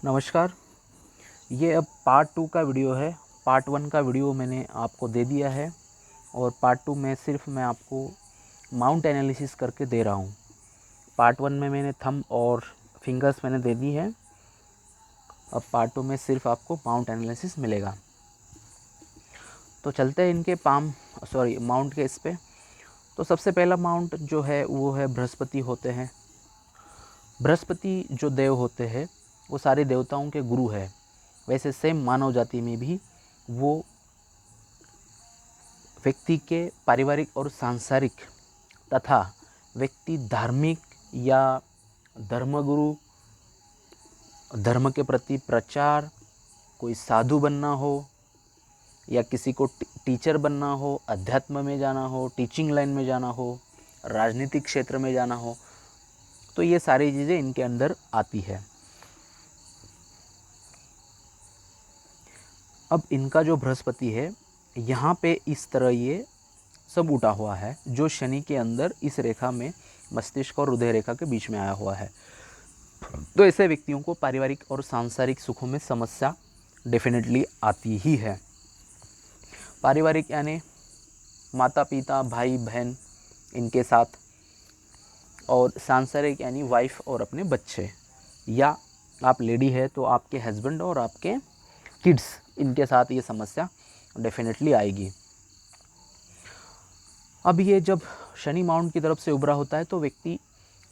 नमस्कार। ये अब पार्ट 2 का वीडियो है। पार्ट 1 का वीडियो मैंने आपको दे दिया है और पार्ट 2 में सिर्फ मैं आपको माउंट एनालिसिस करके दे रहा हूँ। पार्ट 1 में मैंने थंब और फिंगर्स मैंने दे दी है। अब पार्ट 2 में सिर्फ आपको माउंट एनालिसिस मिलेगा। तो चलते हैं इनके माउंट के इस पे। तो सबसे पहला माउंट जो है वो है बृहस्पति होते हैं। बृहस्पति जो देव होते हैं वो सारे देवताओं के गुरु है। वैसे सेम मानव जाति में भी वो व्यक्ति के पारिवारिक और सांसारिक तथा व्यक्ति धार्मिक या धर्मगुरु, धर्म के प्रति प्रचार, कोई साधु बनना हो या किसी को टीचर बनना हो, अध्यात्म में जाना हो, टीचिंग लाइन में जाना हो, राजनीतिक क्षेत्र में जाना हो, तो ये सारी चीज़ें इनके अंदर आती है। अब इनका जो बृहस्पति है यहाँ पे इस तरह ये सब उठा हुआ है, जो शनि के अंदर इस रेखा में मस्तिष्क और हृदय रेखा के बीच में आया हुआ है। तो ऐसे व्यक्तियों को पारिवारिक और सांसारिक सुखों में समस्या डेफिनेटली आती ही है। पारिवारिक यानी माता पिता, भाई बहन इनके साथ, और सांसारिक यानी वाइफ और अपने बच्चे, या आप लेडी है तो आपके हस्बैंड और आपके किड्स, इनके साथ ये समस्या डेफिनेटली आएगी। अब ये जब शनि माउंट की तरफ से उभरा होता है तो व्यक्ति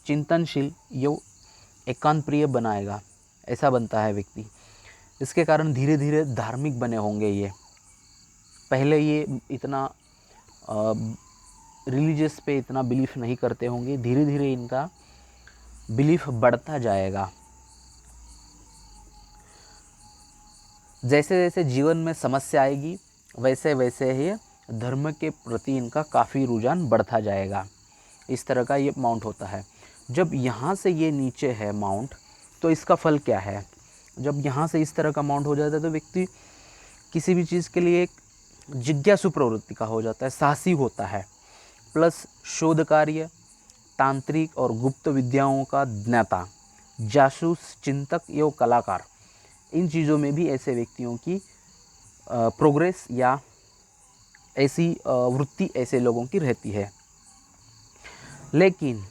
चिंतनशील यो एकांत प्रिय बनाएगा, ऐसा बनता है व्यक्ति। इसके कारण धीरे धीरे धार्मिक बने होंगे ये। पहले ये इतना रिलीजियस पे इतना बिलीफ नहीं करते होंगे, धीरे धीरे इनका बिलीफ बढ़ता जाएगा। जैसे जैसे जीवन में समस्या आएगी वैसे वैसे ही धर्म के प्रति इनका काफ़ी रुझान बढ़ता जाएगा। इस तरह का ये माउंट होता है। जब यहाँ से ये नीचे है माउंट, तो इसका फल क्या है? जब यहाँ से इस तरह का माउंट हो जाता है तो व्यक्ति किसी भी चीज़ के लिए एक जिज्ञासु प्रवृत्ति का हो जाता है, साहसी होता है, प्लस शोध कार्य, तांत्रिक और गुप्त विद्याओं का ज्ञाता, जासूस, चिंतक एवं कलाकार, इन चीज़ों में भी ऐसे व्यक्तियों की प्रोग्रेस या ऐसी वृत्ति ऐसे लोगों की रहती है। लेकिन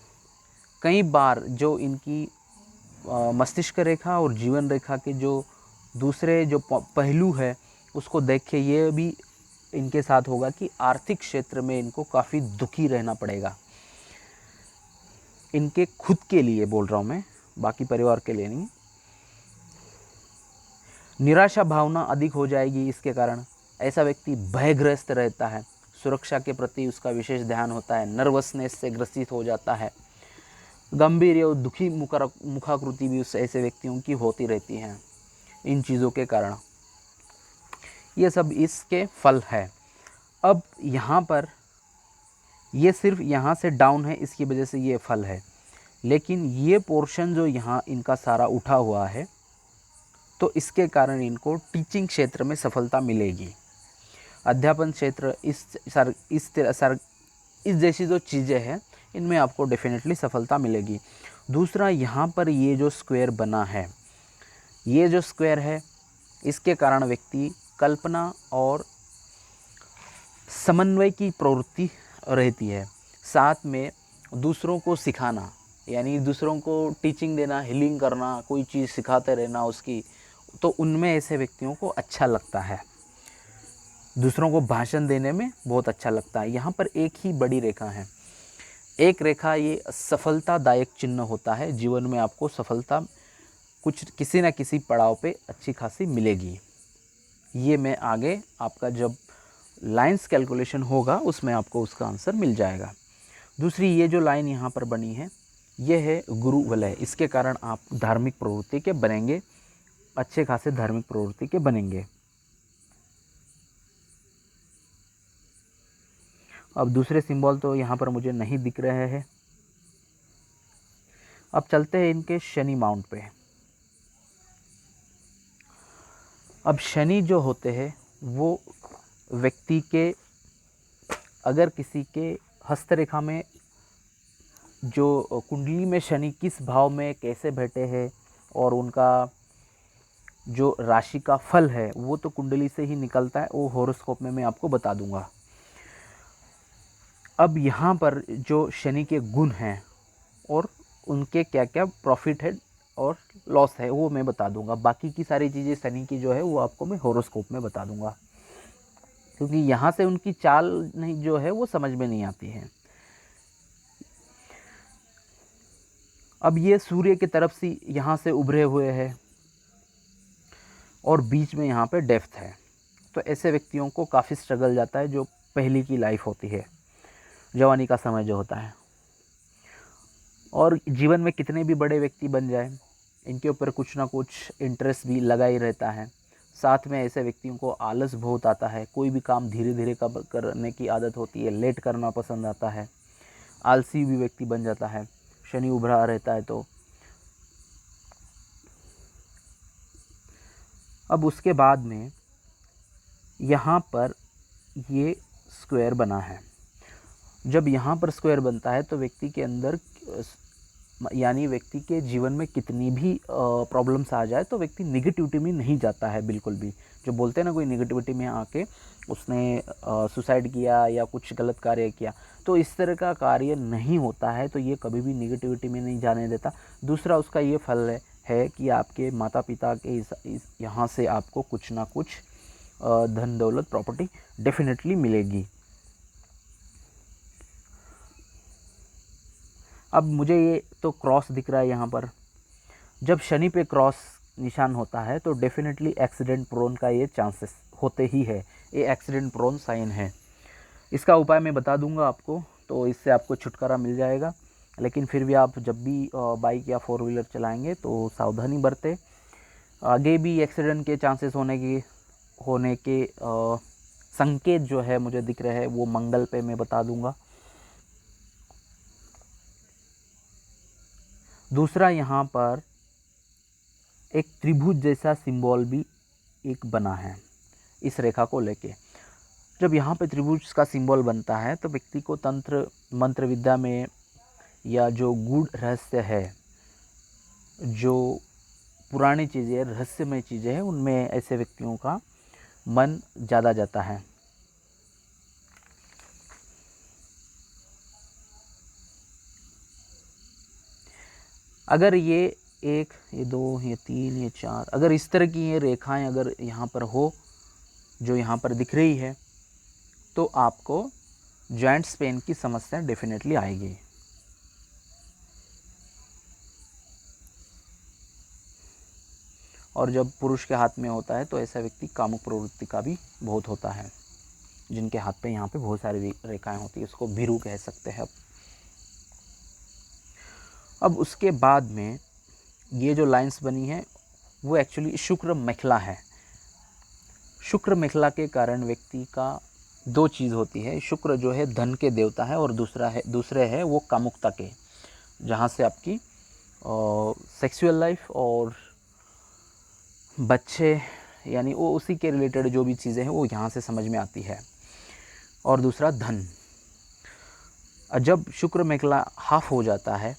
कई बार जो इनकी मस्तिष्क रेखा और जीवन रेखा के जो दूसरे जो पहलू है उसको देख के ये भी इनके साथ होगा कि आर्थिक क्षेत्र में इनको काफ़ी दुखी रहना पड़ेगा। इनके खुद के लिए बोल रहा हूँ मैं, बाकी परिवार के लिए नहीं। निराशा भावना अधिक हो जाएगी इसके कारण। ऐसा व्यक्ति भयग्रस्त रहता है, सुरक्षा के प्रति उसका विशेष ध्यान होता है, नर्वसनेस से ग्रसित हो जाता है, गंभीर और दुखी मुखाकृति भी उस ऐसे व्यक्तियों की होती रहती है। इन चीज़ों के कारण ये सब इसके फल है। अब यहाँ पर ये सिर्फ यहाँ से डाउन है, इसकी वजह से ये फल है। लेकिन ये पोर्शन जो यहाँ इनका सारा उठा हुआ है, तो इसके कारण इनको टीचिंग क्षेत्र में सफलता मिलेगी। अध्यापन क्षेत्र, इस जैसी जो चीज़ें हैं इनमें आपको डेफिनेटली सफलता मिलेगी। दूसरा, यहाँ पर ये जो स्क्वायर बना है, ये जो स्क्वायर है इसके कारण व्यक्ति कल्पना और समन्वय की प्रवृत्ति रहती है। साथ में दूसरों को सिखाना, यानी दूसरों को टीचिंग देना, हीलिंग करना, कोई चीज़ सिखाते रहना उसकी, तो उनमें ऐसे व्यक्तियों को अच्छा लगता है। दूसरों को भाषण देने में बहुत अच्छा लगता है। यहाँ पर एक ही बड़ी रेखा है, एक रेखा ये सफलतादायक चिन्ह होता है। जीवन में आपको सफलता कुछ किसी न किसी पड़ाव पे अच्छी खासी मिलेगी। ये मैं आगे आपका जब लाइंस कैलकुलेशन होगा उसमें आपको उसका आंसर मिल जाएगा। दूसरी, ये जो लाइन यहाँ पर बनी है ये है गुरु वलय। इसके कारण आप धार्मिक प्रवृत्ति के बनेंगे, अच्छे खासे धार्मिक प्रवृत्ति के बनेंगे। अब दूसरे सिंबल तो यहाँ पर मुझे नहीं दिख रहे हैं। अब चलते हैं इनके शनि माउंट पे। अब शनि जो होते हैं वो व्यक्ति के, अगर किसी के हस्तरेखा में जो कुंडली में शनि किस भाव में कैसे बैठे हैं और उनका जो राशि का फल है वो तो कुंडली से ही निकलता है, वो हॉरोस्कोप में मैं आपको बता दूंगा। अब यहाँ पर जो शनि के गुण हैं और उनके क्या क्या प्रॉफिट है और लॉस है वो मैं बता दूंगा। बाकी की सारी चीज़ें शनि की जो है वो आपको मैं हॉरोस्कोप में बता दूंगा, क्योंकि यहाँ से उनकी चाल नहीं जो है वो समझ में नहीं आती है। अब ये सूर्य की तरफ से यहाँ से उभरे हुए हैं और बीच में यहाँ पे डेप्थ है, तो ऐसे व्यक्तियों को काफ़ी स्ट्रगल जाता है, जो पहली की लाइफ होती है, जवानी का समय जो होता है। और जीवन में कितने भी बड़े व्यक्ति बन जाए, इनके ऊपर कुछ ना कुछ इंटरेस्ट भी लगा ही रहता है। साथ में ऐसे व्यक्तियों को आलस बहुत आता है, कोई भी काम धीरे धीरे करने की आदत होती है, लेट करना पसंद आता है, आलसी भी व्यक्ति बन जाता है, शनि उभरा रहता है तो। अब उसके बाद में यहाँ पर ये स्क्वायर बना है। जब यहाँ पर स्क्वायर बनता है तो व्यक्ति के अंदर यानी व्यक्ति के जीवन में कितनी भी प्रॉब्लम्स आ जाए तो व्यक्ति निगेटिविटी में नहीं जाता है बिल्कुल भी। जो बोलते हैं ना, कोई निगेटिविटी में आके उसने सुसाइड किया या कुछ गलत कार्य किया, तो इस तरह का कार्य नहीं होता है, तो ये कभी भी निगेटिविटी में नहीं जाने देता। दूसरा उसका ये फल है कि आपके माता पिता के यहाँ से आपको कुछ ना कुछ धन दौलत प्रॉपर्टी डेफिनेटली मिलेगी। अब मुझे ये तो क्रॉस दिख रहा है यहाँ पर। जब शनि पे क्रॉस निशान होता है तो डेफिनेटली एक्सीडेंट प्रोन का ये चांसेस होते ही है, ये एक्सीडेंट प्रोन साइन है। इसका उपाय मैं बता दूंगा आपको, तो इससे आपको छुटकारा मिल जाएगा। लेकिन फिर भी आप जब भी बाइक या 4 व्हीलर चलाएंगे तो सावधानी बरतें। आगे भी एक्सीडेंट के चांसेस होने के संकेत जो है मुझे दिख रहे हैं, वो मंगल पे मैं बता दूंगा। दूसरा, यहाँ पर एक त्रिभुज जैसा सिंबल भी एक बना है इस रेखा को लेके। जब यहाँ पे त्रिभुज का सिंबल बनता है तो व्यक्ति को तंत्र मंत्र विद्या में या जो गूढ़ रहस्य है, जो पुरानी चीज़ें, रहस्यमय चीज़ें हैं, उनमें ऐसे व्यक्तियों का मन ज़्यादा जाता है। अगर ये 1, ये 2, ये 3, ये 4, अगर इस तरह की ये रेखाएं अगर यहाँ पर हो, जो यहाँ पर दिख रही है, तो आपको जॉइंट्स पेन की समस्या डेफिनेटली आएगी। और जब पुरुष के हाथ में होता है तो ऐसा व्यक्ति कामुक प्रवृत्ति का भी बहुत होता है। जिनके हाथ पे यहाँ पे बहुत सारी रेखाएं होती है, उसको भीरू कह सकते हैं। अब उसके बाद में ये जो लाइंस बनी है वो एक्चुअली शुक्र मेखला है। शुक्र मेखला के कारण व्यक्ति का 2 चीज़ होती है। शुक्र जो है धन के देवता है और दूसरे है वो कामुकता के, जहाँ से आपकी सेक्सुअल लाइफ और बच्चे, यानी वो उसी के रिलेटेड जो भी चीज़ें हैं वो यहाँ से समझ में आती है। और दूसरा धन। जब शुक्र मेखला हाफ हो जाता है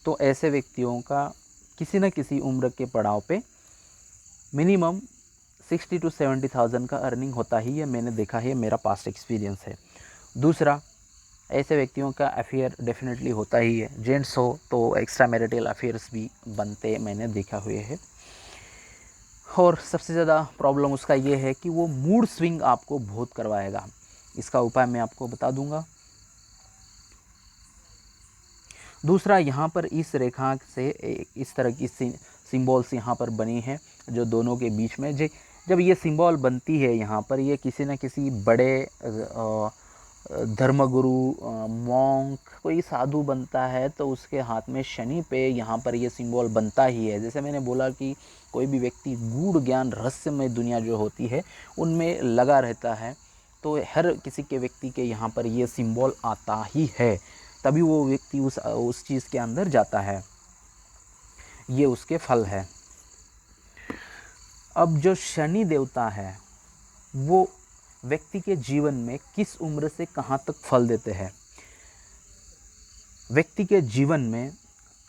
तो ऐसे व्यक्तियों का किसी न किसी उम्र के पड़ाव पे मिनिमम 60 to 70,000 का अर्निंग होता ही है। मैंने देखा है, मेरा पास्ट एक्सपीरियंस है। दूसरा, ऐसे व्यक्तियों का अफेयर डेफिनेटली होता ही है। जेंट्स हो तो एक्स्ट्रा मैरिटल अफेयर्स भी बनते मैंने देखा हुए है। और सबसे ज़्यादा प्रॉब्लम उसका ये है कि वो मूड स्विंग आपको बहुत करवाएगा। इसका उपाय मैं आपको बता दूंगा। दूसरा, यहाँ पर इस रेखा से इस तरह की सिंबल्स यहाँ पर बनी है जो दोनों के बीच में, जब ये सिंबल बनती है यहाँ पर, ये किसी न किसी बड़े धर्मगुरु, मॉन्क, कोई साधु बनता है तो उसके हाथ में शनि पे यहाँ पर ये सिंबल बनता ही है। जैसे मैंने बोला कि कोई भी व्यक्ति गूढ़ ज्ञान, रहस्यमय दुनिया जो होती है उनमें लगा रहता है, तो हर किसी के व्यक्ति के यहाँ पर ये सिंबल आता ही है, तभी वो व्यक्ति उस चीज़ के अंदर जाता है। ये उसके फल है। अब जो शनि देवता है वो व्यक्ति के जीवन में किस उम्र से कहाँ तक फल देते हैं। व्यक्ति के जीवन में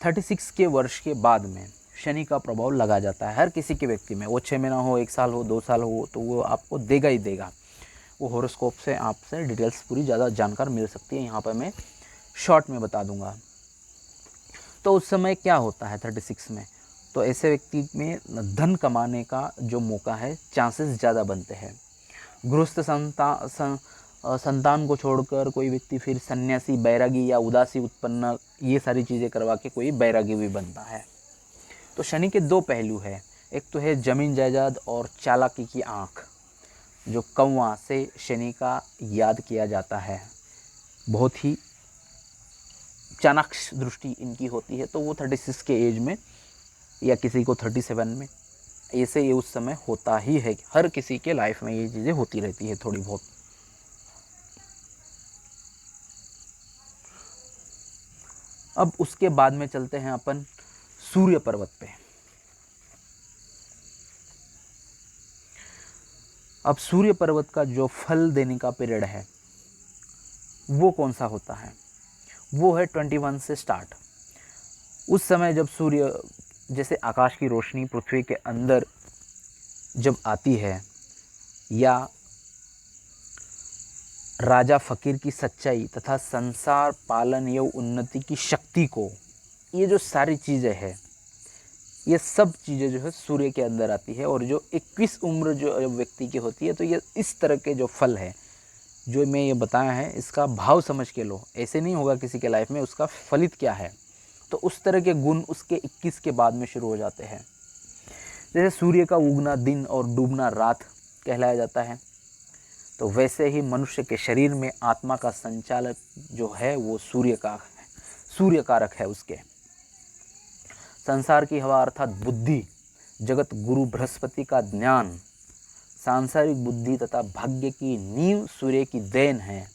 36 के वर्ष के बाद में शनि का प्रभाव लगा जाता है हर किसी के व्यक्ति में। वो 6 महीना हो, 1 साल हो, 2 साल हो, तो वो आपको देगा ही देगा। वो हॉरोस्कोप से आपसे डिटेल्स पूरी ज़्यादा जानकार मिल सकती है, यहाँ पर मैं शॉर्ट में बता दूंगा। तो उस समय क्या होता है 36 में, तो ऐसे व्यक्ति में धन कमाने का जो मौका है, चांसेस ज़्यादा बनते हैं। गृहस्थ संतान को छोड़कर कोई व्यक्ति फिर सन्यासी, बैरागी या उदासी उत्पन्न, ये सारी चीज़ें करवा के कोई बैरागी भी बनता है। तो शनि के 2 पहलू है, एक तो है ज़मीन जायदाद और चालाकी की आँख, जो कौवा से शनि का याद किया जाता है। बहुत ही चाणाक्ष दृष्टि इनकी होती है। तो वो 36 के एज में या किसी को 37 में, ऐसे ये उस समय होता ही है। हर किसी के लाइफ में ये चीज़ें होती रहती है थोड़ी बहुत। अब उसके बाद में चलते हैं अपन सूर्य पर्वत पे। अब सूर्य पर्वत का जो फल देने का पीरियड है वो कौन सा होता है, वो है 21 से स्टार्ट। उस समय जब सूर्य जैसे आकाश की रोशनी पृथ्वी के अंदर जब आती है, या राजा फकीर की सच्चाई तथा संसार पालन एवं उन्नति की शक्ति को, ये जो सारी चीज़ें हैं, ये सब चीज़ें जो है सूर्य के अंदर आती है। और जो 21 उम्र जो व्यक्ति की होती है, तो ये इस तरह के जो फल है जो मैं ये बताया है, इसका भाव समझ के लो। ऐसे नहीं होगा किसी के लाइफ में उसका फलित क्या है। तो उस तरह के गुण उसके 21 के बाद में शुरू हो जाते हैं। जैसे सूर्य का उगना दिन और डूबना रात कहलाया जाता है, तो वैसे ही मनुष्य के शरीर में आत्मा का संचालक जो है वो सूर्य कारक है। उसके संसार की हवा अर्थात बुद्धि, जगत गुरु बृहस्पति का ज्ञान, सांसारिक बुद्धि तथा भाग्य की नींव सूर्य की देन है।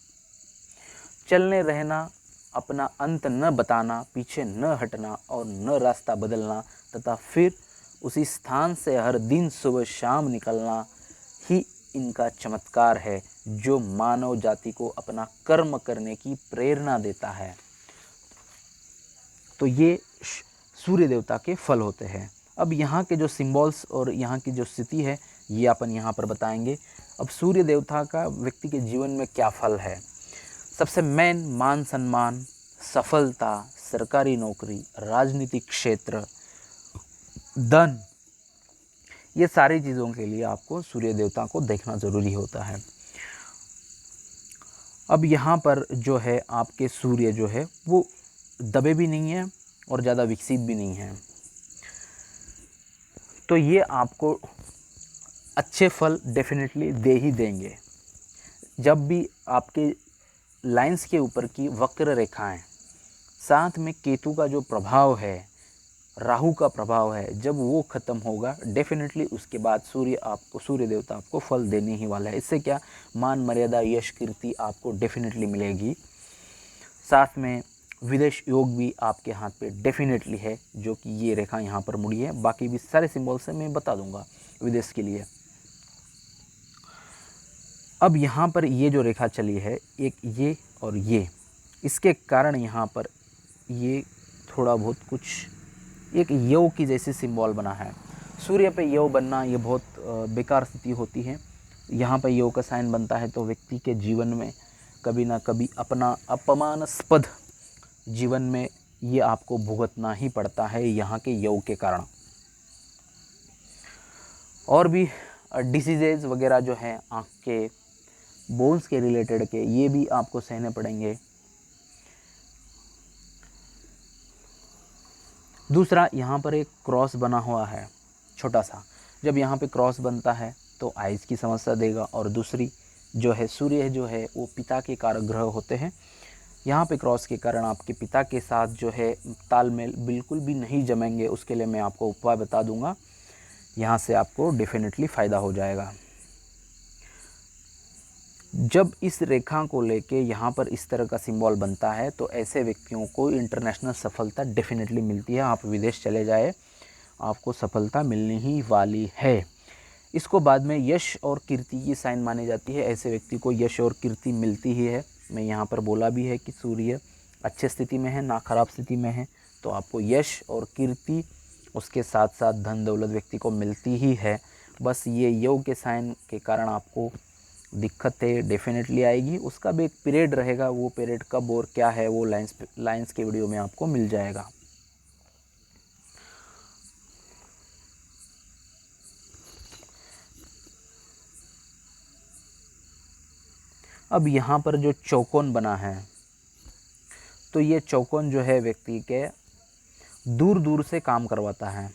चलने रहना, अपना अंत न बताना, पीछे न हटना और न रास्ता बदलना तथा फिर उसी स्थान से हर दिन सुबह शाम निकलना ही इनका चमत्कार है, जो मानव जाति को अपना कर्म करने की प्रेरणा देता है। तो ये सूर्य देवता के फल होते हैं। अब यहाँ के जो सिंबल्स और यहाँ की जो स्थिति है, ये अपन यहाँ पर बताएंगे। अब सूर्य देवता का व्यक्ति के जीवन में क्या फल है। सबसे मेन मान सम्मान, सफलता, सरकारी नौकरी, राजनीतिक क्षेत्र, धन, ये सारी चीज़ों के लिए आपको सूर्य देवता को देखना ज़रूरी होता है। अब यहाँ पर जो है आपके सूर्य जो है वो दबे भी नहीं है और ज़्यादा विकसित भी नहीं है, तो ये आपको अच्छे फल डेफिनेटली दे ही देंगे। जब भी आपके लाइंस के ऊपर की वक्र रेखाएं, साथ में केतु का जो प्रभाव है, राहु का प्रभाव है, जब वो ख़त्म होगा डेफिनेटली उसके बाद सूर्य देवता आपको फल देने ही वाला है। इससे क्या, मान मर्यादा, यश, कीर्ति आपको डेफिनेटली मिलेगी। साथ में विदेश योग भी आपके हाथ पे डेफिनेटली है, जो कि ये रेखा यहाँ पर मुड़ी है। बाकी भी सारे सिंबल से मैं बता दूंगा विदेश के लिए। अब यहाँ पर ये जो रेखा चली है, एक ये और ये, इसके कारण यहाँ पर ये थोड़ा बहुत कुछ एक यव की जैसी सिंबल बना है। सूर्य पे यव बनना ये बहुत बेकार स्थिति होती है। यहाँ पर यव का साइन बनता है तो व्यक्ति के जीवन में कभी ना कभी अपना अपमानास्पद जीवन में ये आपको भुगतना ही पड़ता है यहाँ के यव के कारण। और भी डिसीजेज वगैरह जो हैं आँख के बोन्स के रिलेटेड के, ये भी आपको सहने पड़ेंगे। दूसरा, यहाँ पर एक क्रॉस बना हुआ है छोटा सा। जब यहाँ पे क्रॉस बनता है तो आइज़ की समस्या देगा। और दूसरी जो है, सूर्य जो है वो पिता के कारक ग्रह होते हैं। यहाँ पे क्रॉस के कारण आपके पिता के साथ जो है तालमेल बिल्कुल भी नहीं जमेंगे। उसके लिए मैं आपको उपाय बता दूंगा, यहाँ से आपको डेफिनेटली फ़ायदा हो जाएगा। जब इस रेखा को लेके यहाँ पर इस तरह का सिंबल बनता है तो ऐसे व्यक्तियों को इंटरनेशनल सफलता डेफिनेटली मिलती है। आप विदेश चले जाए, आपको सफलता मिलने ही वाली है। इसको बाद में यश और कीर्ति की साइन मानी जाती है। ऐसे व्यक्ति को यश और कीर्ति मिलती ही है। मैं यहाँ पर बोला भी है कि सूर्य अच्छे स्थिति में है ना ख़राब स्थिति में है, तो आपको यश और कीर्ति उसके साथ साथ धन दौलत व्यक्ति को मिलती ही है। बस ये योग के साइन के कारण आपको दिक्कतें डेफिनेटली आएगी। उसका भी एक पीरियड रहेगा, वो पीरियड कब और क्या है वो लाइंस के वीडियो में आपको मिल जाएगा। अब यहाँ पर जो चौकोन बना है, तो ये चौकोन जो है व्यक्ति के दूर दूर से काम करवाता है।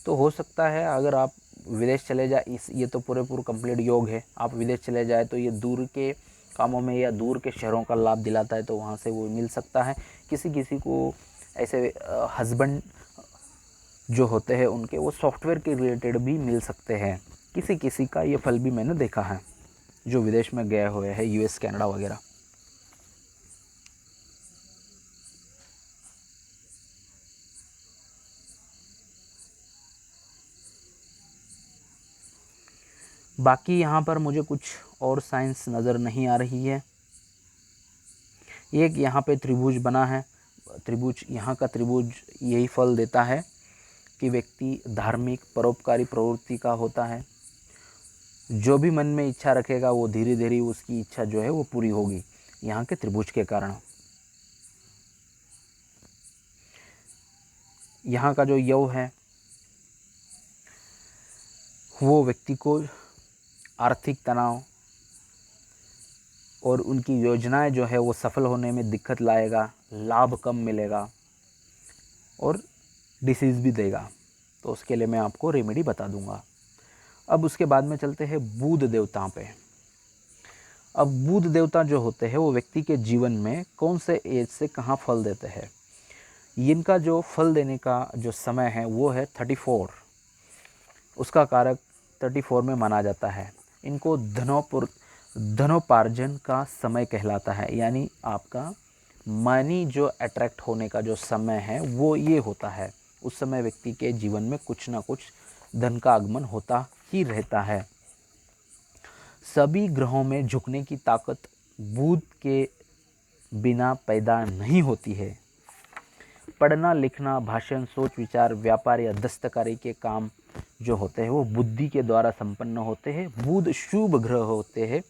तो हो सकता है अगर आप विदेश चले जाए, ये तो पूरे कंप्लीट योग है, आप विदेश चले जाए तो ये दूर के कामों में या दूर के शहरों का लाभ दिलाता है, तो वहाँ से वो मिल सकता है। किसी किसी को ऐसे हस्बैंड जो होते हैं उनके वो सॉफ्टवेयर के रिलेटेड भी मिल सकते हैं। किसी किसी का ये फल भी मैंने देखा है जो विदेश में गए हुए हैं, यूएस कनाडा वगैरह। बाकी यहाँ पर मुझे कुछ और साइंस नज़र नहीं आ रही है। एक यहाँ पे त्रिभुज बना है, त्रिभुज, यहाँ का त्रिभुज यही फल देता है कि व्यक्ति धार्मिक परोपकारी प्रवृत्ति का होता है। जो भी मन में इच्छा रखेगा वो धीरे धीरे उसकी इच्छा जो है वो पूरी होगी यहाँ के त्रिभुज के कारण। यहाँ का जो यव है वो व्यक्ति को आर्थिक तनाव और उनकी योजनाएं जो है वो सफल होने में दिक्कत लाएगा, लाभ कम मिलेगा और डिसीज़ भी देगा। तो उसके लिए मैं आपको रेमेडी बता दूंगा। अब उसके बाद में चलते हैं बुध देवता पे। अब बुध देवता जो होते हैं वो व्यक्ति के जीवन में कौन से एज से कहाँ फल देते हैं। इनका जो फल देने का जो समय है वो है 34, उसका कारक 34 में माना जाता है। इनको धनोपार्जन का समय कहलाता है, यानी आपका मनी जो अट्रैक्ट होने का जो समय है वो ये होता है। उस समय व्यक्ति के जीवन में कुछ ना कुछ धन का आगमन होता ही रहता है। सभी ग्रहों में झुकने की ताकत बुध के बिना पैदा नहीं होती है। पढ़ना लिखना, भाषण, सोच विचार, व्यापार या दस्तकारी के काम जो होते हैं वो बुद्धि के द्वारा संपन्न होते हैं। बुध शुभ ग्रह होते हैं,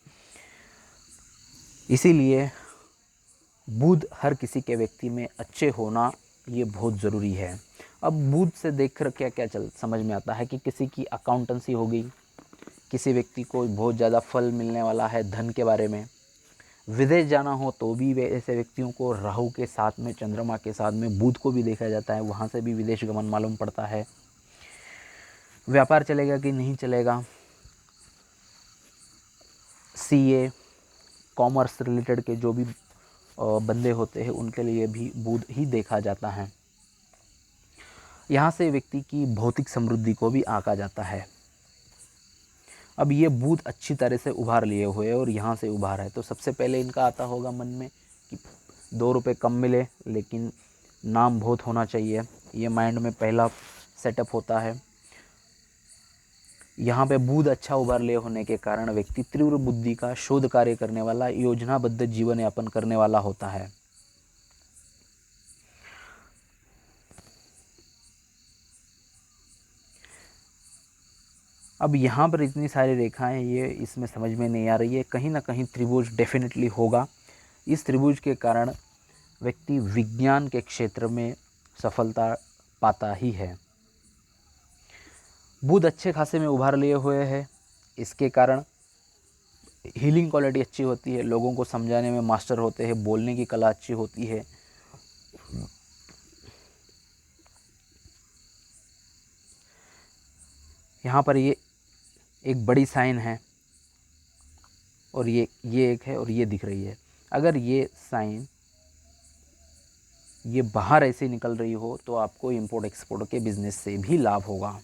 इसीलिए बुध हर किसी के व्यक्ति में अच्छे होना ये बहुत ज़रूरी है। अब बुध से देखकर क्या क्या समझ में आता है कि किसी की अकाउंटेंसी हो गई, किसी व्यक्ति को बहुत ज़्यादा फल मिलने वाला है धन के बारे में। विदेश जाना हो तो भी ऐसे व्यक्तियों को राहु के साथ में, चंद्रमा के साथ में बुध को भी देखा जाता है, वहाँ से भी विदेश गमन मालूम पड़ता है। व्यापार चलेगा कि नहीं चलेगा, सीए, कॉमर्स रिलेटेड के जो भी बंदे होते हैं उनके लिए भी बुध ही देखा जाता है। यहाँ से व्यक्ति की भौतिक समृद्धि को भी आंका जाता है। अब ये बुध अच्छी तरह से उभार लिए हुए हैं और यहाँ से उभार है, तो सबसे पहले इनका आता होगा मन में कि 2 रुपये कम मिले लेकिन नाम बहुत होना चाहिए। ये माइंड में पहला सेटअप होता है। यहाँ पे बुध अच्छा उभार लिए होने के कारण व्यक्ति तीव्र बुद्धि का शोध कार्य करने वाला, योजनाबद्ध जीवन यापन करने वाला होता है। अब यहाँ पर इतनी सारी रेखाएं ये इसमें समझ में नहीं आ रही है, कहीं ना कहीं त्रिभुज डेफिनेटली होगा। इस त्रिभुज के कारण व्यक्ति विज्ञान के क्षेत्र में सफलता पाता ही है। बुध अच्छे खासे में उभार लिए हुए हैं, इसके कारण हीलिंग क्वालिटी अच्छी होती है, लोगों को समझाने में मास्टर होते हैं, बोलने की कला अच्छी होती है। यहाँ पर ये एक बड़ी साइन है और ये एक है और ये दिख रही है। अगर ये साइन ये बाहर ऐसे निकल रही हो तो आपको इंपोर्ट एक्सपोर्ट के बिज़नेस से भी लाभ होगा।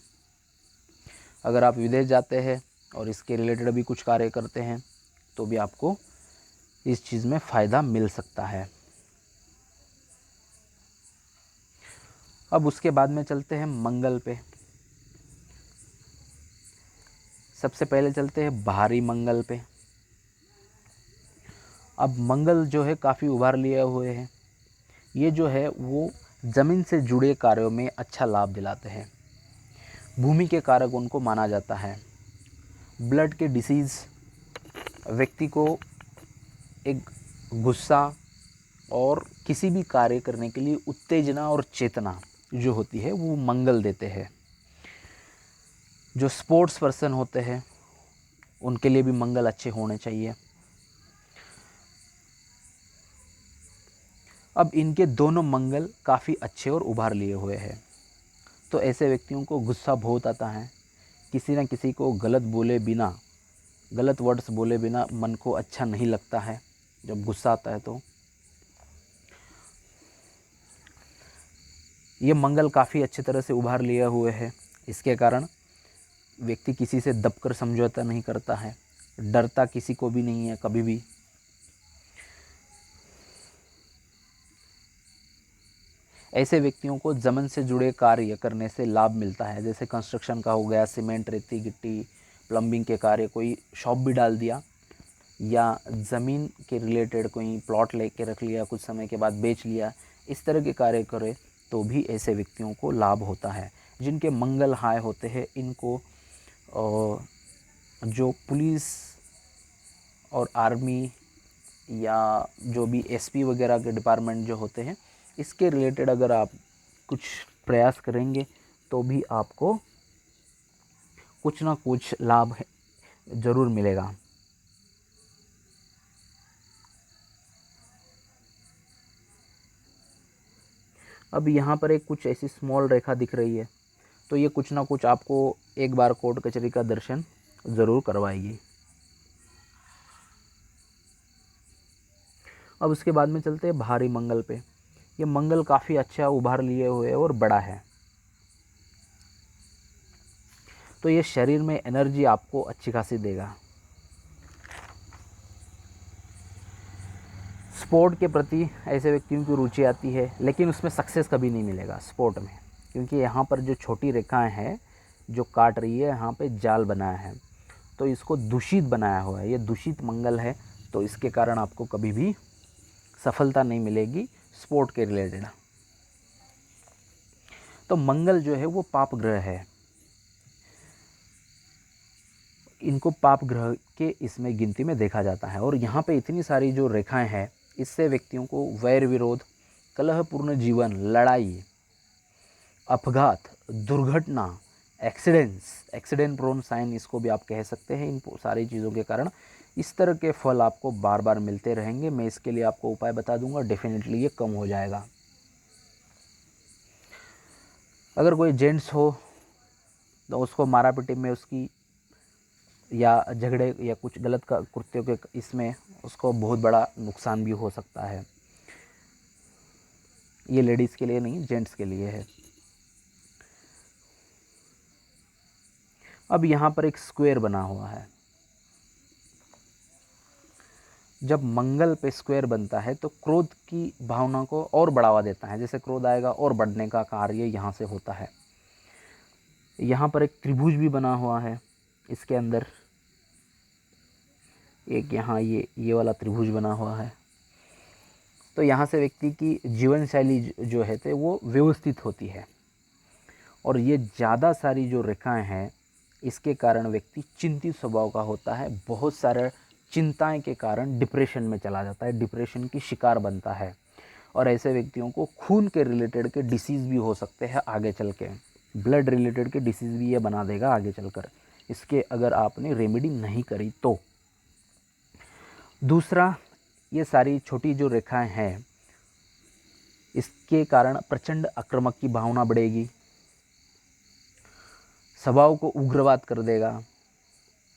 अगर आप विदेश जाते हैं और इसके रिलेटेड भी कुछ कार्य करते हैं तो भी आपको इस चीज़ में फ़ायदा मिल सकता है। अब उसके बाद में चलते हैं मंगल पे। सबसे पहले चलते हैं बाहरी मंगल पे। अब मंगल जो है काफ़ी उभार लिए हुए हैं, ये जो है वो ज़मीन से जुड़े कार्यों में अच्छा लाभ दिलाते हैं। भूमि के कारक उनको माना जाता है। ब्लड के डिसीज़ व्यक्ति को एक गुस्सा और किसी भी कार्य करने के लिए उत्तेजना और चेतना जो होती है वो मंगल देते हैं। जो स्पोर्ट्स पर्सन होते हैं उनके लिए भी मंगल अच्छे होने चाहिए। अब इनके दोनों मंगल काफ़ी अच्छे और उभार लिए हुए हैं, तो ऐसे व्यक्तियों को गुस्सा बहुत आता है। किसी न किसी को गलत बोले बिना, गलत वर्ड्स बोले बिना मन को अच्छा नहीं लगता है जब गुस्सा आता है। तो ये मंगल काफ़ी अच्छी तरह से उभार लिए हुए है। इसके कारण व्यक्ति किसी से दबकर समझौता नहीं करता है, डरता किसी को भी नहीं है कभी भी। ऐसे व्यक्तियों को ज़मीन से जुड़े कार्य करने से लाभ मिलता है, जैसे कंस्ट्रक्शन का हो गया, सीमेंट, रेती, गिट्टी, प्लम्बिंग के कार्य, कोई शॉप भी डाल दिया या ज़मीन के रिलेटेड कोई प्लॉट लेके रख लिया, कुछ समय के बाद बेच लिया, इस तरह के कार्य करे तो भी ऐसे व्यक्तियों को लाभ होता है। जिनके मंगल हाई होते हैं इनको जो पुलिस और आर्मी या जो भी एसपी वगैरह के डिपार्टमेंट जो होते हैं, इसके रिलेटेड अगर आप कुछ प्रयास करेंगे तो भी आपको कुछ ना कुछ लाभ ज़रूर मिलेगा। अब यहाँ पर एक कुछ ऐसी स्मॉल रेखा दिख रही है, तो ये कुछ ना कुछ आपको एक बार कोर्ट कचहरी का दर्शन ज़रूर करवाएगी। अब उसके बाद में चलते हैं भारी मंगल पे। ये मंगल काफ़ी अच्छा उभार लिए हुए और बड़ा है, तो ये शरीर में एनर्जी आपको अच्छी खासी देगा। स्पोर्ट के प्रति ऐसे व्यक्तियों की रुचि आती है, लेकिन उसमें सक्सेस कभी नहीं मिलेगा स्पोर्ट में, क्योंकि यहाँ पर जो छोटी रेखाएं हैं जो काट रही है, यहाँ पे जाल बनाया है, तो इसको दूषित बनाया हुआ है। ये दूषित मंगल है, तो इसके कारण आपको कभी भी सफलता नहीं मिलेगी स्पोर्ट के रिलेटेड। तो मंगल जो है वो पाप ग्रह है, इनको पाप ग्रह के इसमें गिनती में देखा जाता है। और यहाँ पे इतनी सारी जो रेखाएं हैं, इससे व्यक्तियों को वैर विरोध, कलहपूर्ण जीवन, लड़ाई, अपघात, दुर्घटना, एक्सीडेंट प्रोन साइन इसको भी आप कह सकते हैं। इन सारी चीज़ों के कारण इस तरह के फल आपको बार बार मिलते रहेंगे। मैं इसके लिए आपको उपाय बता दूंगा, डेफिनेटली ये कम हो जाएगा। अगर कोई जेंट्स हो तो उसको मारा पीटी में उसकी या झगड़े या कुछ गलत कृत्यों के इसमें उसको बहुत बड़ा नुकसान भी हो सकता है। ये लेडीज़ के लिए नहीं, जेंट्स के लिए है। अब यहाँ पर एक स्क्वायर बना हुआ है। जब मंगल पे स्क्वायर बनता है तो क्रोध की भावना को और बढ़ावा देता है। जैसे क्रोध आएगा और बढ़ने का कार्य यहाँ से होता है। यहाँ पर एक त्रिभुज भी बना हुआ है, इसके अंदर एक यहाँ ये वाला त्रिभुज बना हुआ है। तो यहाँ से व्यक्ति की जीवन शैली जो है तो वो व्यवस्थित होती है। और ये ज़्यादा सारी जो रेखाएं हैं, इसके कारण व्यक्ति चिंतित स्वभाव का होता है। बहुत सारे चिंताएं के कारण डिप्रेशन में चला जाता है, डिप्रेशन की शिकार बनता है। और ऐसे व्यक्तियों को खून के रिलेटेड के डिसीज़ भी हो सकते हैं आगे चल के, ब्लड रिलेटेड के डिसीज़ भी ये बना देगा आगे चलकर, इसके अगर आपने रेमेडी नहीं करी तो। दूसरा, ये सारी छोटी जो रेखाएं हैं, इसके कारण प्रचंड आक्रामक की भावना बढ़ेगी, स्वभाव को उग्रवाद कर देगा,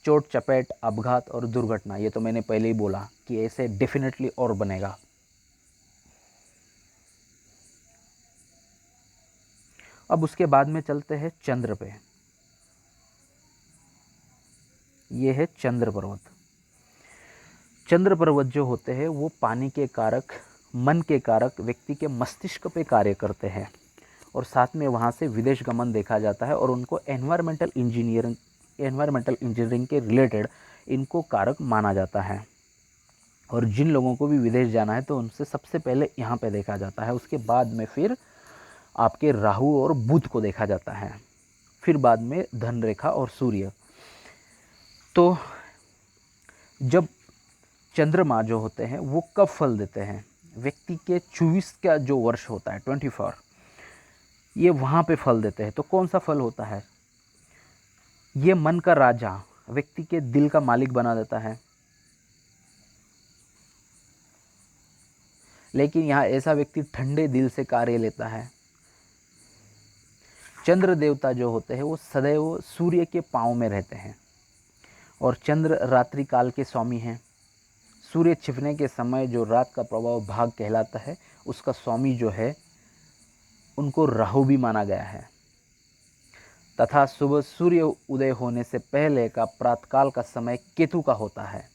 चोट चपेट, अपघात और दुर्घटना, ये तो मैंने पहले ही बोला कि ऐसे डेफिनेटली और बनेगा। अब उसके बाद में चलते हैं चंद्र पे। ये है चंद्र पर्वत। चंद्र पर्वत जो होते हैं वो पानी के कारक, मन के कारक, व्यक्ति के मस्तिष्क पे कार्य करते हैं। और साथ में वहाँ से विदेश गमन देखा जाता है। और उनको एनवायरमेंटल इंजीनियरिंग के रिलेटेड इनको कारक माना जाता है। और जिन लोगों को भी विदेश जाना है तो उनसे सबसे पहले यहाँ पे देखा जाता है। उसके बाद में फिर आपके राहु और बुध को देखा जाता है। फिर बाद में धन रेखा और सूर्य। तो जब चंद्रमा जो होते हैं वो कब फल देते हैं, व्यक्ति के 24 का जो वर्ष होता है 24, ये वहाँ पे फल देते हैं। तो कौन सा फल होता है, ये मन का राजा, व्यक्ति के दिल का मालिक बना देता है। लेकिन यहाँ ऐसा व्यक्ति ठंडे दिल से कार्य लेता है। चंद्र देवता जो होते हैं वो सदैव सूर्य के पाँव में रहते हैं और चंद्र रात्रि काल के स्वामी हैं। सूर्य छिपने के समय जो रात का प्रभाव भाग कहलाता है, उसका स्वामी जो है उनको राहु भी माना गया है। तथा सुबह सूर्य उदय होने से पहले का प्रातःकाल का समय केतु का होता है।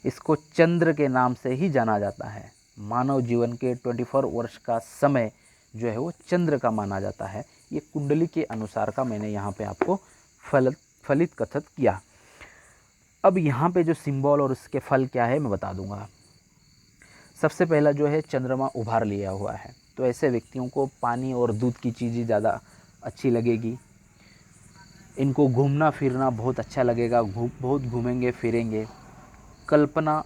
इसको चंद्र के नाम से ही जाना जाता है। मानव जीवन के 24 वर्ष का समय जो है वो चंद्र का माना जाता है। ये कुंडली के अनुसार का मैंने यहाँ पे आपको फलित कथित किया। अब यहाँ पे जो सिंबल और उसके फल क्या है मैं बता दूंगा। सबसे पहला जो है चंद्रमा उभार लिया हुआ है, तो ऐसे व्यक्तियों को पानी और दूध की चीज़ें ज़्यादा अच्छी लगेगी। इनको घूमना फिरना बहुत अच्छा लगेगा, बहुत घूमेंगे फिरेंगे। कल्पना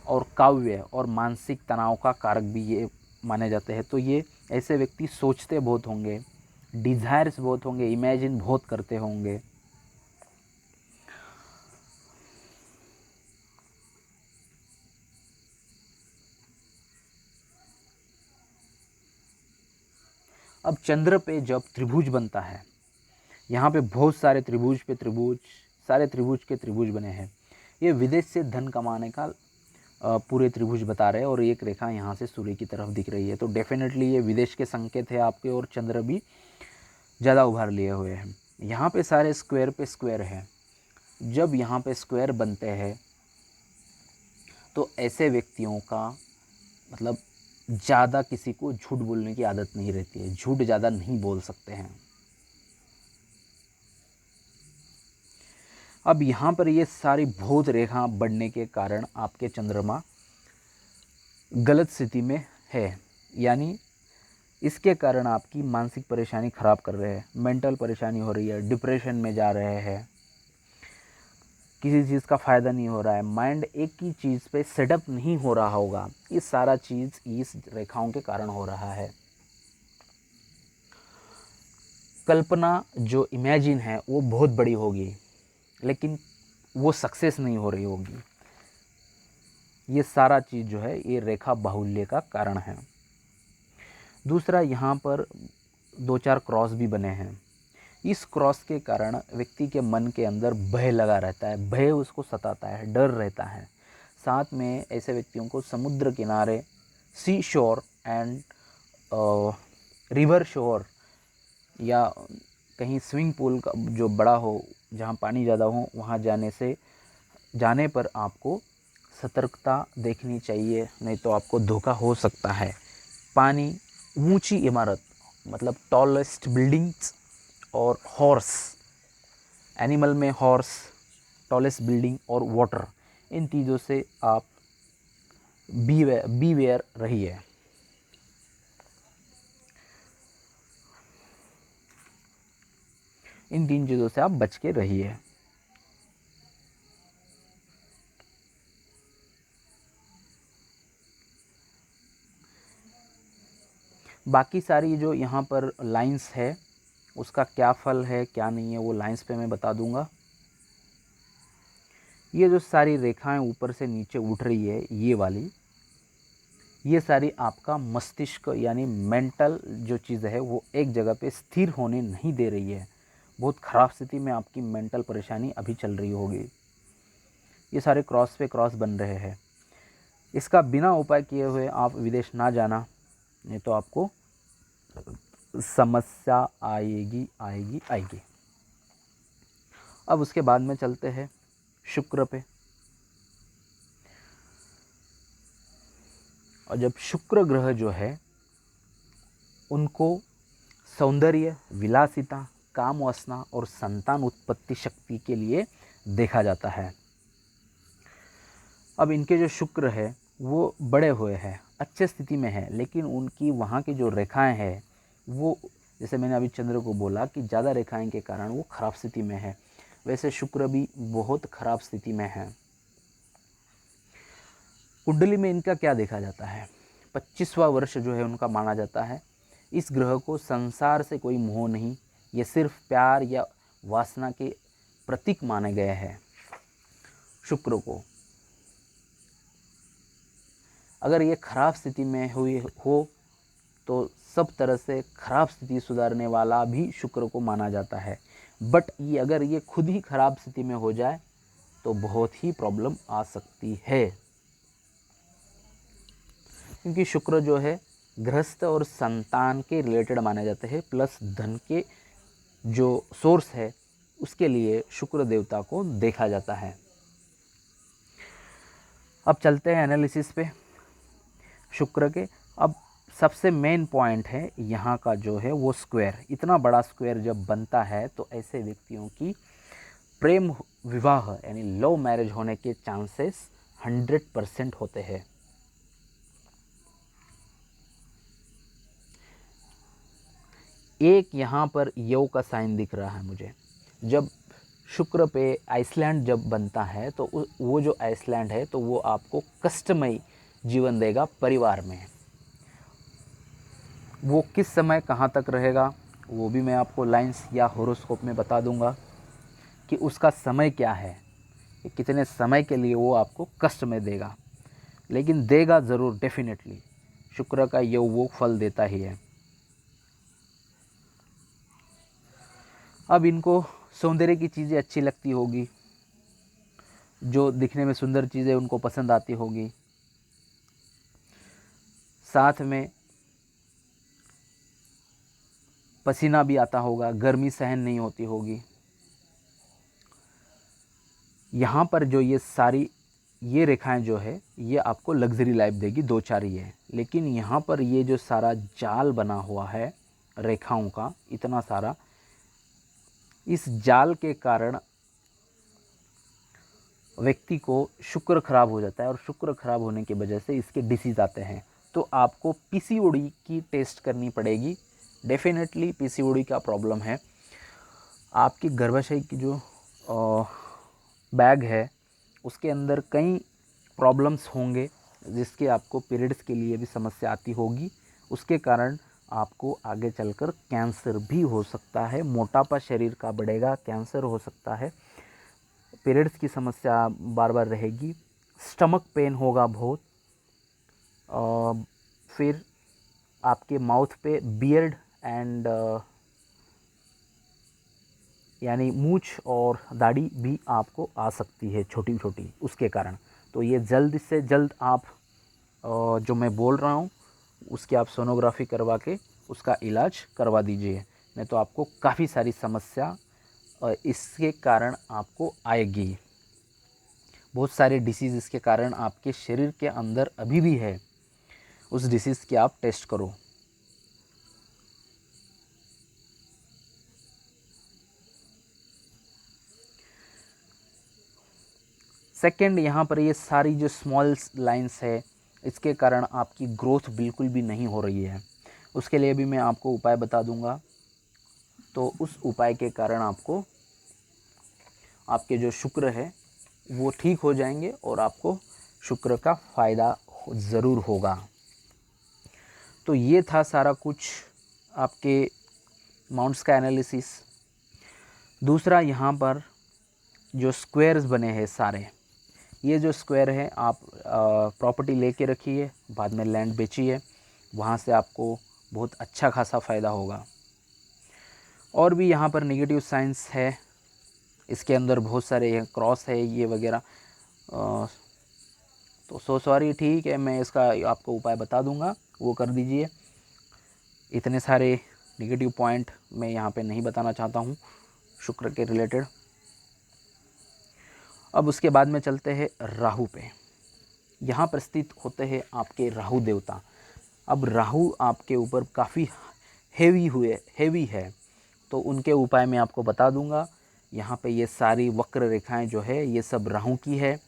और काव्य और मानसिक तनाव का कारक भी ये माने जाते हैं। तो ये ऐसे व्यक्ति सोचते बहुत होंगे, डिज़ायर्स बहुत होंगे, इमेजिन बहुत करते होंगे। अब चंद्र पे जब त्रिभुज बनता है, यहाँ पे बहुत सारे त्रिभुज पे त्रिभुज, सारे त्रिभुज के त्रिभुज बने हैं। ये विदेश से धन कमाने का पूरे त्रिभुज बता रहे हैं और एक रेखा यहाँ से सूर्य की तरफ दिख रही है। तो डेफिनेटली ये विदेश के संकेत है आपके, और चंद्र भी ज़्यादा उभार लिए हुए हैं। यहाँ पे सारे स्क्वायर पे स्क्वायर है। जब यहाँ पे स्क्वायर बनते हैं तो ऐसे व्यक्तियों का मतलब ज़्यादा किसी को झूठ बोलने की आदत नहीं रहती है, झूठ ज़्यादा नहीं बोल सकते हैं। अब यहाँ पर ये सारी बहुत रेखा बढ़ने के कारण आपके चंद्रमा गलत स्थिति में है, यानी इसके कारण आपकी मानसिक परेशानी ख़राब कर रहे हैं, मेंटल परेशानी हो रही है, डिप्रेशन में जा रहे हैं, किसी चीज़ का फ़ायदा नहीं हो रहा है, माइंड एक ही चीज़ पे सेटअप नहीं हो रहा होगा। ये सारा चीज़ इस रेखाओं के कारण हो रहा है। कल्पना जो इमेजिन है वो बहुत बड़ी होगी, लेकिन वो सक्सेस नहीं हो रही होगी। ये सारा चीज़ जो है ये रेखा बाहुल्य का कारण है। दूसरा, यहाँ पर 2-4 क्रॉस भी बने हैं। इस क्रॉस के कारण व्यक्ति के मन के अंदर भय लगा रहता है, भय उसको सताता है, डर रहता है। साथ में ऐसे व्यक्तियों को समुद्र किनारे, सी शोर एंड रिवर शोर या कहीं स्विमिंग पूल का जो बड़ा हो, जहाँ पानी ज़्यादा हो, वहाँ जाने पर आपको सतर्कता देखनी चाहिए, नहीं तो आपको धोखा हो सकता है। पानी, ऊंची इमारत मतलब टॉलेस्ट बिल्डिंग्स और हॉर्स, एनिमल में हॉर्स, टॉलेस्ट बिल्डिंग और वाटर, इन चीज़ों से आप बीवेयर रहिए। इन 3 चीज़ों से आप बच के रहिए। बाकी सारी जो यहाँ पर लाइंस है उसका क्या फल है क्या नहीं है वो लाइंस पे मैं बता दूंगा। ये जो सारी रेखाएं ऊपर से नीचे उठ रही है ये वाली, ये सारी आपका मस्तिष्क यानी मेंटल जो चीज़ है वो एक जगह पे स्थिर होने नहीं दे रही है। बहुत ख़राब स्थिति में आपकी मेंटल परेशानी अभी चल रही होगी। ये सारे क्रॉस पे क्रॉस बन रहे हैं। इसका बिना उपाय किए हुए आप विदेश ना जाना, नहीं तो आपको समस्या आएगी आएगी आएगी। अब उसके बाद में चलते हैं शुक्र पे। और जब शुक्र ग्रह जो है उनको सौंदर्य, विलासिता, काम वासना और संतान उत्पत्ति शक्ति के लिए देखा जाता है। अब इनके जो शुक्र है वो बड़े हुए हैं, अच्छे स्थिति में है, लेकिन उनकी वहाँ की जो रेखाएं हैं वो जैसे मैंने अभी चंद्र को बोला कि ज़्यादा रेखाएं के कारण वो खराब स्थिति में है, वैसे शुक्र भी बहुत खराब स्थिति में है। कुंडली में इनका क्या देखा जाता है? 25वां वर्ष जो है उनका माना जाता है। इस ग्रह को संसार से कोई मोह नहीं, ये सिर्फ प्यार या वासना के प्रतीक माने गए हैं। शुक्र को अगर ये खराब स्थिति में हुई हो तो सब तरह से खराब स्थिति सुधारने वाला भी शुक्र को माना जाता है। बट ये अगर ये खुद ही खराब स्थिति में हो जाए तो बहुत ही प्रॉब्लम आ सकती है, क्योंकि शुक्र जो है गृहस्थ और संतान के रिलेटेड माने जाते हैं, प्लस धन के जो सोर्स है उसके लिए शुक्र देवता को देखा जाता है। अब चलते हैं एनालिसिस पे शुक्र के। अब सबसे मेन पॉइंट है यहाँ का जो है वो स्क्वायर। इतना बड़ा स्क्वायर जब बनता है तो ऐसे व्यक्तियों की प्रेम विवाह यानी लव मैरिज होने के चांसेस 100% होते हैं। एक यहाँ पर यव का साइन दिख रहा है मुझे। जब शुक्र पे आइसलैंड जब बनता है तो वो जो आइसलैंड है तो वो आपको कष्टमयी जीवन देगा परिवार में। वो किस समय कहाँ तक रहेगा वो भी मैं आपको लाइंस या होरोस्कोप में बता दूंगा कि उसका समय क्या है, कि कितने समय के लिए वो आपको कष्ट में देगा, लेकिन देगा ज़रूर डेफिनेटली। शुक्र का यव वो फल देता ही है। अब इनको सौंदर्य की चीज़ें अच्छी लगती होगी, जो दिखने में सुंदर चीज़ें उनको पसंद आती होगी, साथ में पसीना भी आता होगा, गर्मी सहन नहीं होती होगी। यहाँ पर जो ये रेखाएं जो है ये आपको लग्जरी लाइफ देगी, 2-4 ही है। लेकिन यहाँ पर ये जो सारा जाल बना हुआ है रेखाओं का इतना सारा, इस जाल के कारण व्यक्ति को शुक्र खराब हो जाता है, और शुक्र खराब होने की वजह से इसके डिसीज़ आते हैं। तो आपको पीसीओडी की टेस्ट करनी पड़ेगी। डेफिनेटली पीसीओडी का प्रॉब्लम है। आपकी गर्भाशय की जो बैग है उसके अंदर कई प्रॉब्लम्स होंगे, जिसके आपको पीरियड्स के लिए भी समस्या आती होगी। उसके कारण आपको आगे चलकर कैंसर भी हो सकता है, मोटापा शरीर का बढ़ेगा, कैंसर हो सकता है, पीरियड्स की समस्या बार बार रहेगी, स्टमक पेन होगा बहुत, फिर आपके माउथ पे बियर्ड एंड यानी मूछ और दाढ़ी भी आपको आ सकती है छोटी छोटी उसके कारण। तो ये जल्द से जल्द आप जो मैं बोल रहा हूँ उसकी आप सोनोग्राफी करवा के उसका इलाज करवा दीजिए, नहीं तो आपको काफ़ी सारी समस्या इसके कारण आपको आएगी। बहुत सारे डिसीज़ इसके कारण आपके शरीर के अंदर अभी भी है, उस डिसीज़ की आप टेस्ट करो। सेकंड, यहाँ पर ये सारी जो स्मॉल लाइंस है इसके कारण आपकी ग्रोथ बिल्कुल भी नहीं हो रही है। उसके लिए भी मैं आपको उपाय बता दूंगा। तो उस उपाय के कारण आपको आपके जो शुक्र है वो ठीक हो जाएंगे और आपको शुक्र का फ़ायदा ज़रूर होगा। तो ये था सारा कुछ आपके माउंट्स का एनालिसिस। दूसरा, यहाँ पर जो स्क्वायर्स बने हैं सारे, ये जो स्क्वायर है आप प्रॉपर्टी लेके रखिए, बाद में लैंड बेचिए, वहाँ से आपको बहुत अच्छा खासा फ़ायदा होगा। और भी यहाँ पर नेगेटिव साइंस है, इसके अंदर बहुत सारे क्रॉस है ये वगैरह, तो सॉरी, ठीक है, मैं इसका आपको उपाय बता दूंगा, वो कर दीजिए। इतने सारे नेगेटिव पॉइंट मैं यहाँ पे नहीं बताना चाहता हूँ शुक्र के रिलेटेड। अब उसके बाद में चलते हैं राहु पे। यहाँ पर स्थित होते हैं आपके राहु देवता। अब राहु आपके ऊपर काफ़ी हेवी है, तो उनके उपाय मैं आपको बता दूंगा। यहाँ पे ये सारी वक्र रेखाएं जो है ये सब राहु की है,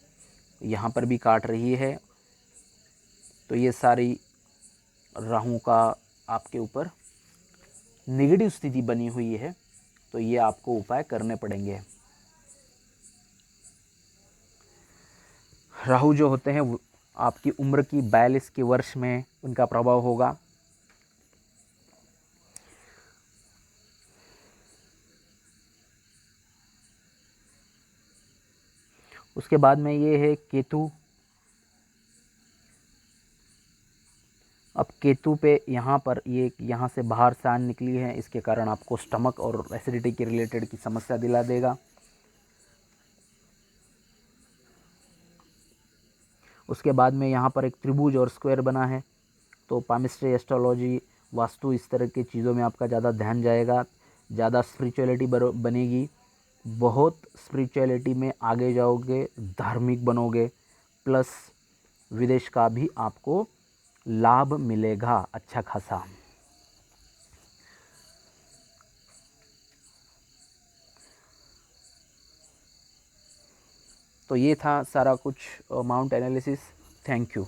यहाँ पर भी काट रही है, तो ये सारी राहु का आपके ऊपर नेगेटिव स्थिति बनी हुई है तो ये आपको उपाय करने पड़ेंगे। राहु जो होते हैं आपकी उम्र की 42 के वर्ष में उनका प्रभाव होगा। उसके बाद में ये है केतु। अब केतु पे यहाँ पर ये यहाँ से बाहर सान निकली है, इसके कारण आपको स्टमक और एसिडिटी के रिलेटेड की समस्या दिला देगा। उसके बाद में यहाँ पर एक त्रिभुज और स्क्वायर बना है, तो पामिस्ट्री, एस्ट्रोलॉजी, वास्तु, इस तरह की चीज़ों में आपका ज़्यादा ध्यान जाएगा, ज़्यादा स्पिरिचुअलिटी बनेगी, बहुत स्पिरिचुअलिटी में आगे जाओगे, धार्मिक बनोगे, प्लस विदेश का भी आपको लाभ मिलेगा अच्छा खासा। तो ये था सारा कुछ माउंट एनालिसिस। Thank you.